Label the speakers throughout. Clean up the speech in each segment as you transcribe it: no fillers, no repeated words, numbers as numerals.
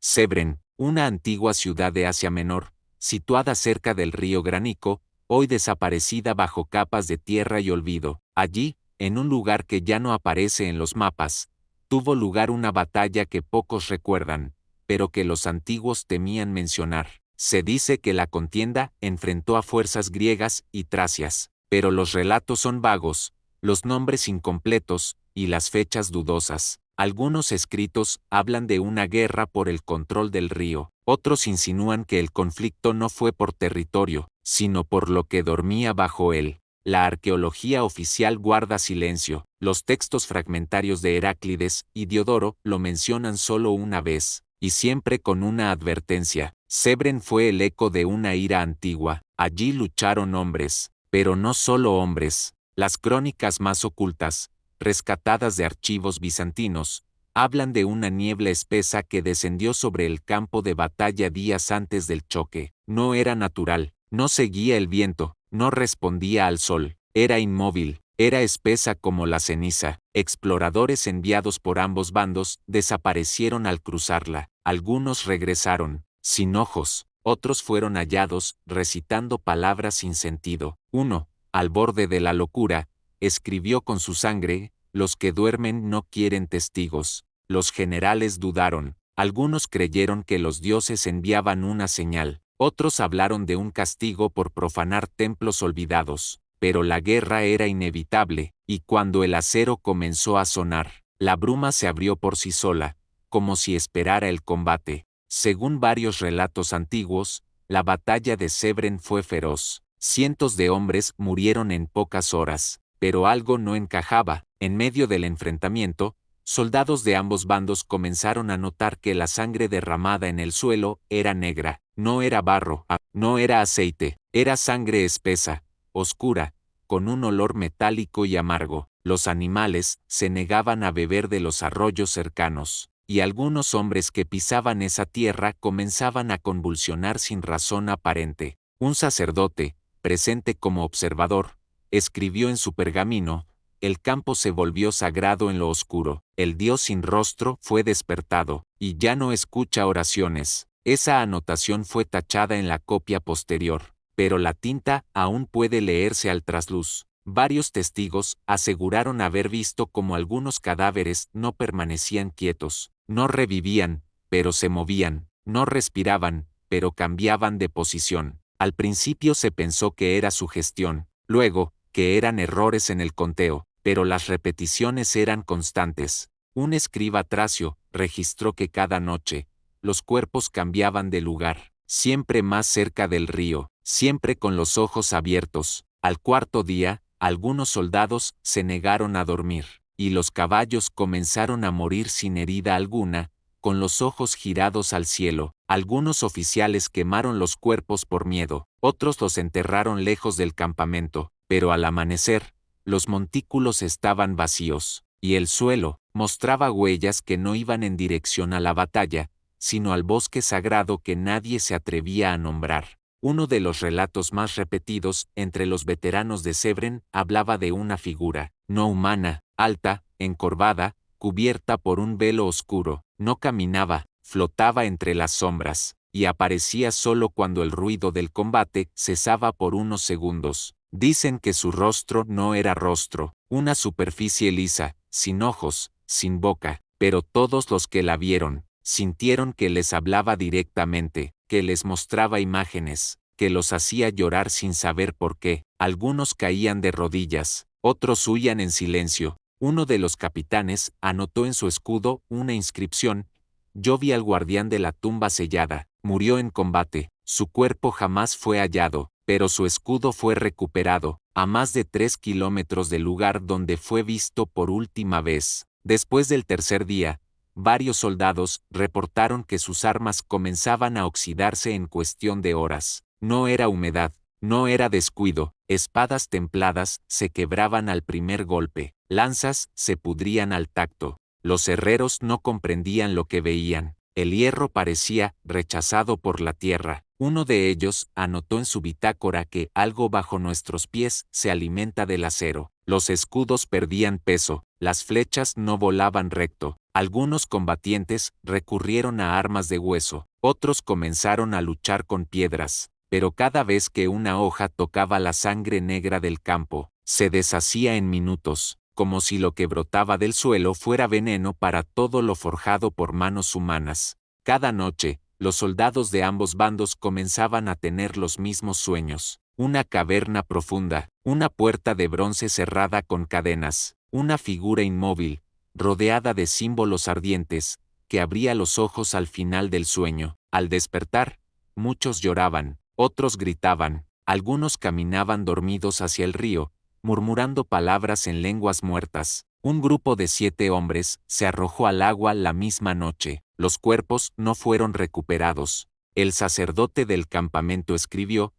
Speaker 1: Cebren, una antigua ciudad de Asia Menor, situada cerca del río Granico, hoy desaparecida bajo capas de tierra y olvido. Allí, en un lugar que ya no aparece en los mapas, tuvo lugar una batalla que pocos recuerdan, pero que los antiguos temían mencionar. Se dice que la contienda enfrentó a fuerzas griegas y tracias, pero los relatos son vagos, los nombres incompletos y las fechas dudosas. Algunos escritos hablan de una guerra por el control del río, otros insinúan que el conflicto no fue por territorio, sino por lo que dormía bajo él. La arqueología oficial guarda silencio, los textos fragmentarios de Heráclides y Diodoro lo mencionan solo una vez, y siempre con una advertencia. Cebren fue el eco de una ira antigua, allí lucharon hombres, pero no solo hombres. Las crónicas más ocultas, rescatadas de archivos bizantinos, hablan de una niebla espesa que descendió sobre el campo de batalla días antes del choque. No era natural, no seguía el viento, no respondía al sol, era inmóvil, era espesa como la ceniza. Exploradores enviados por ambos bandos desaparecieron al cruzarla, algunos regresaron, sin ojos, otros fueron hallados, recitando palabras sin sentido. Uno, al borde de la locura, escribió con su sangre: los que duermen no quieren testigos. Los generales dudaron, algunos creyeron que los dioses enviaban una señal, otros hablaron de un castigo por profanar templos olvidados, pero la guerra era inevitable, y cuando el acero comenzó a sonar, la bruma se abrió por sí sola, como si esperara el combate. Según varios relatos antiguos, la batalla de Cebren fue feroz. Cientos de hombres murieron en pocas horas, pero algo no encajaba. En medio del enfrentamiento, soldados de ambos bandos comenzaron a notar que la sangre derramada en el suelo era negra. No era barro, no era aceite, era sangre espesa, oscura, con un olor metálico y amargo. Los animales se negaban a beber de los arroyos cercanos, y algunos hombres que pisaban esa tierra comenzaban a convulsionar sin razón aparente. Un sacerdote, presente como observador, escribió en su pergamino: el campo se volvió sagrado en lo oscuro, el Dios sin rostro fue despertado, y ya no escucha oraciones. Esa anotación fue tachada en la copia posterior, pero la tinta aún puede leerse al trasluz. Varios testigos aseguraron haber visto cómo algunos cadáveres no permanecían quietos, no revivían, pero se movían, no respiraban, pero cambiaban de posición. Al principio se pensó que era sugestión, luego, que eran errores en el conteo, pero las repeticiones eran constantes. Un escriba tracio registró que cada noche, los cuerpos cambiaban de lugar, siempre más cerca del río, siempre con los ojos abiertos. Al cuarto día, algunos soldados se negaron a dormir, y los caballos comenzaron a morir sin herida alguna, con los ojos girados al cielo. Algunos oficiales quemaron los cuerpos por miedo, otros los enterraron lejos del campamento, pero al amanecer, los montículos estaban vacíos, y el suelo mostraba huellas que no iban en dirección a la batalla, sino al bosque sagrado que nadie se atrevía a nombrar. Uno de los relatos más repetidos entre los veteranos de Cebren hablaba de una figura, no humana, alta, encorvada, cubierta por un velo oscuro. No caminaba, flotaba entre las sombras, y aparecía solo cuando el ruido del combate cesaba por unos segundos. Dicen que su rostro no era rostro, una superficie lisa, sin ojos, sin boca, pero todos los que la vieron, sintieron que les hablaba directamente, que les mostraba imágenes, que los hacía llorar sin saber por qué. Algunos caían de rodillas, otros huían en silencio. Uno de los capitanes anotó en su escudo una inscripción: yo vi al guardián de la tumba sellada, murió en combate, su cuerpo jamás fue hallado, pero su escudo fue recuperado, a más de 3 kilómetros del lugar donde fue visto por última vez. Después del tercer día, varios soldados reportaron que sus armas comenzaban a oxidarse en cuestión de horas. No era humedad, no era descuido, espadas templadas se quebraban al primer golpe, lanzas se pudrían al tacto. Los herreros no comprendían lo que veían. El hierro parecía rechazado por la tierra. Uno de ellos anotó en su bitácora que algo bajo nuestros pies se alimenta del acero. Los escudos perdían peso, las flechas no volaban recto. Algunos combatientes recurrieron a armas de hueso, otros comenzaron a luchar con piedras, pero cada vez que una hoja tocaba la sangre negra del campo, se deshacía en minutos, como si lo que brotaba del suelo fuera veneno para todo lo forjado por manos humanas. Cada noche, los soldados de ambos bandos comenzaban a tener los mismos sueños: una caverna profunda, una puerta de bronce cerrada con cadenas, una figura inmóvil, rodeada de símbolos ardientes, que abría los ojos al final del sueño. Al despertar, muchos lloraban, otros gritaban, algunos caminaban dormidos hacia el río, murmurando palabras en lenguas muertas. Un grupo de 7 hombres se arrojó al agua la misma noche. Los cuerpos no fueron recuperados. El sacerdote del campamento escribió: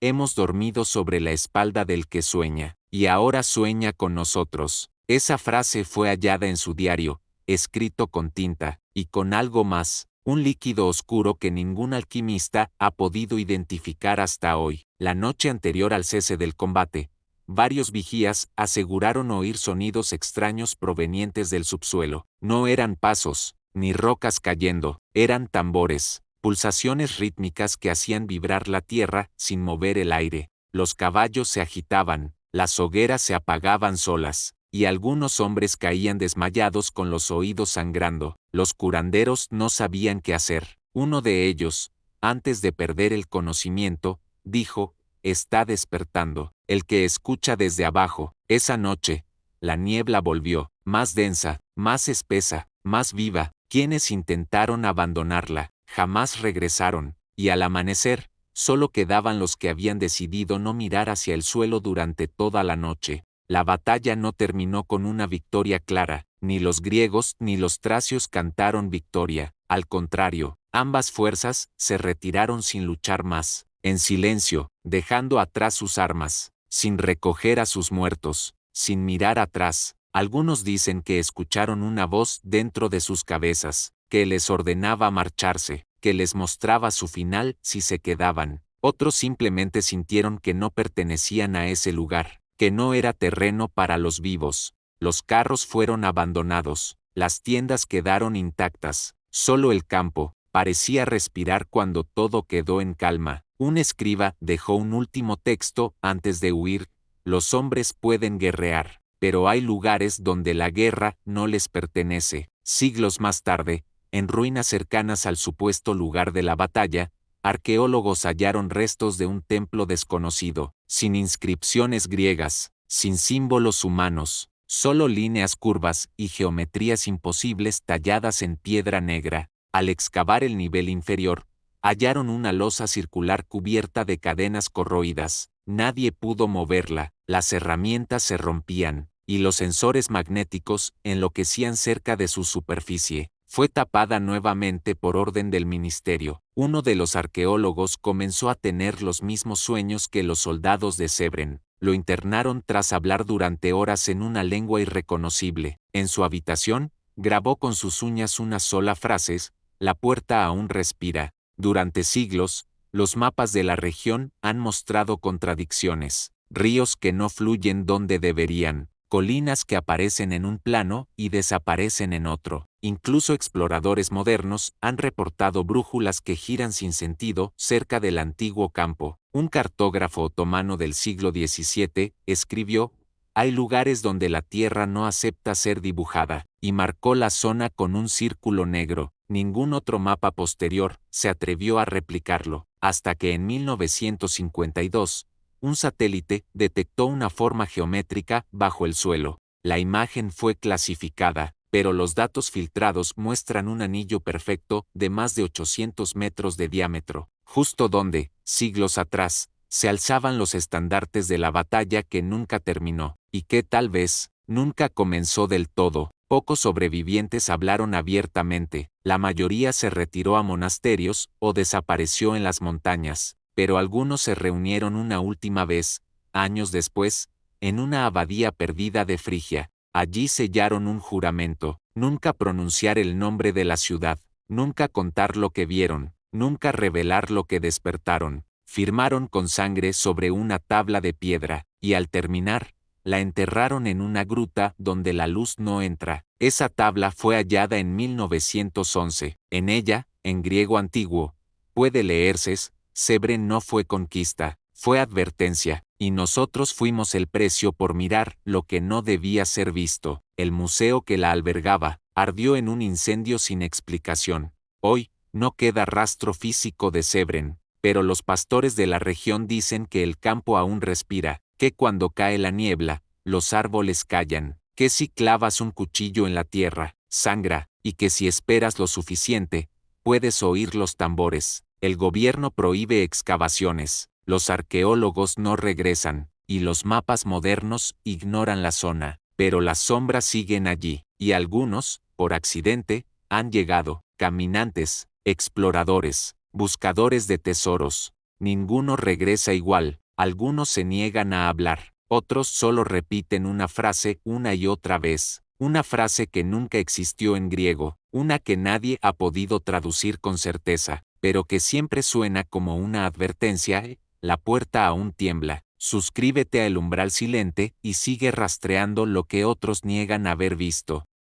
Speaker 1: «Hemos dormido sobre la espalda del que sueña, y ahora sueña con nosotros». Esa frase fue hallada en su diario, escrito con tinta, y con algo más, un líquido oscuro que ningún alquimista ha podido identificar hasta hoy. La noche anterior al cese del combate, varios vigías aseguraron oír sonidos extraños provenientes del subsuelo. No eran pasos, ni rocas cayendo, eran tambores, pulsaciones rítmicas que hacían vibrar la tierra sin mover el aire. Los caballos se agitaban, las hogueras se apagaban solas, y algunos hombres caían desmayados con los oídos sangrando. Los curanderos no sabían qué hacer. Uno de ellos, antes de perder el conocimiento, dijo: «Está despertando, el que escucha desde abajo». Esa noche, la niebla volvió, más densa, más espesa, más viva. Quienes intentaron abandonarla, jamás regresaron, y al amanecer, solo quedaban los que habían decidido no mirar hacia el suelo durante toda la noche. La batalla no terminó con una victoria clara, ni los griegos ni los tracios cantaron victoria. Al contrario, ambas fuerzas se retiraron sin luchar más, en silencio, dejando atrás sus armas, sin recoger a sus muertos, sin mirar atrás. Algunos dicen que escucharon una voz dentro de sus cabezas, que les ordenaba marcharse, que les mostraba su final si se quedaban. Otros simplemente sintieron que no pertenecían a ese lugar, que no era terreno para los vivos. Los carros fueron abandonados, las tiendas quedaron intactas, solo el campo parecía respirar cuando todo quedó en calma. Un escriba dejó un último texto antes de huir: «Los hombres pueden guerrear, pero hay lugares donde la guerra no les pertenece». Siglos más tarde, en ruinas cercanas al supuesto lugar de la batalla, arqueólogos hallaron restos de un templo desconocido, sin inscripciones griegas, sin símbolos humanos, solo líneas curvas y geometrías imposibles talladas en piedra negra. Al excavar el nivel inferior, hallaron una losa circular cubierta de cadenas corroídas. Nadie pudo moverla, las herramientas se rompían, y los sensores magnéticos enloquecían cerca de su superficie. Fue tapada nuevamente por orden del ministerio. Uno de los arqueólogos comenzó a tener los mismos sueños que los soldados de Sebren. Lo internaron tras hablar durante horas en una lengua irreconocible. En su habitación, grabó con sus uñas una sola frase: «La puerta aún respira». Durante siglos, los mapas de la región han mostrado contradicciones: ríos que no fluyen donde deberían, colinas que aparecen en un plano y desaparecen en otro. Incluso exploradores modernos han reportado brújulas que giran sin sentido cerca del antiguo campo. Un cartógrafo otomano del siglo XVII escribió: «Hay lugares donde la tierra no acepta ser dibujada», y marcó la zona con un círculo negro. Ningún otro mapa posterior se atrevió a replicarlo, hasta que en 1952, un satélite detectó una forma geométrica bajo el suelo. La imagen fue clasificada, pero los datos filtrados muestran un anillo perfecto de más de 800 metros de diámetro, justo donde, siglos atrás, se alzaban los estandartes de la batalla que nunca terminó, y que tal vez nunca comenzó del todo. Pocos sobrevivientes hablaron abiertamente, la mayoría se retiró a monasterios o desapareció en las montañas, pero algunos se reunieron una última vez, años después, en una abadía perdida de Frigia. Allí sellaron un juramento: nunca pronunciar el nombre de la ciudad, nunca contar lo que vieron, nunca revelar lo que despertaron. Firmaron con sangre sobre una tabla de piedra, y al terminar, La enterraron en una gruta donde la luz no entra. Esa tabla fue hallada en 1911. En ella, en griego antiguo, puede leerse: Cebren no fue conquista, fue advertencia, y nosotros fuimos el precio por mirar lo que no debía ser visto. El museo que la albergaba ardió en un incendio sin explicación. Hoy, no queda rastro físico de Cebren, pero los pastores de la región dicen que el campo aún respira, que cuando cae la niebla, los árboles callan, que si clavas un cuchillo en la tierra, sangra, y que si esperas lo suficiente, puedes oír los tambores. El gobierno prohíbe excavaciones, los arqueólogos no regresan, y los mapas modernos ignoran la zona, pero las sombras siguen allí, y algunos, por accidente, han llegado, caminantes, exploradores, buscadores de tesoros. Ninguno regresa igual, algunos se niegan a hablar, otros solo repiten una frase una y otra vez, una frase que nunca existió en griego, una que nadie ha podido traducir con certeza, pero que siempre suena como una advertencia: la puerta aún tiembla. Suscríbete a El Umbral Silente y sigue rastreando lo que otros niegan haber visto.